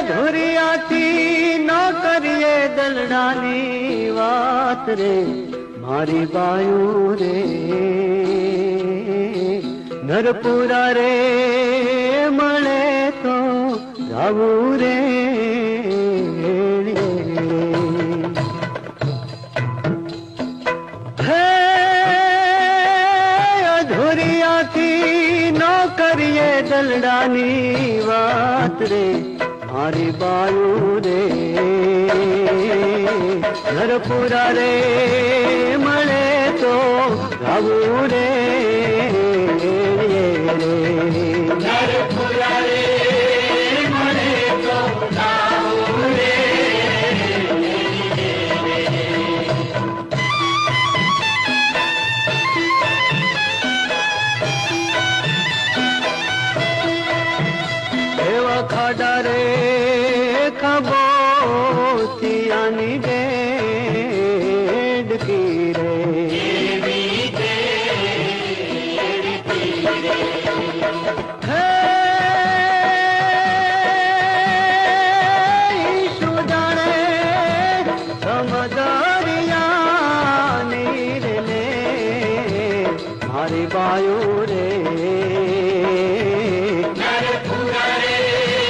અધૂરિયાથી ન કરીએ દલડાની વાત રે મારી બાયું રે નરપુરા રે મળે તો જાવું રે કરીએ દલડાની વાત રે મારી બાયું રે નરપુરા રે મળે તો ગાવું રે નરપુરા રે મળે તો ગાવું રે ખાડા રે ખબોતિયાની ડેડકી રે હે ઈશુ જાણે સમદરિયાની રે મારી બાયું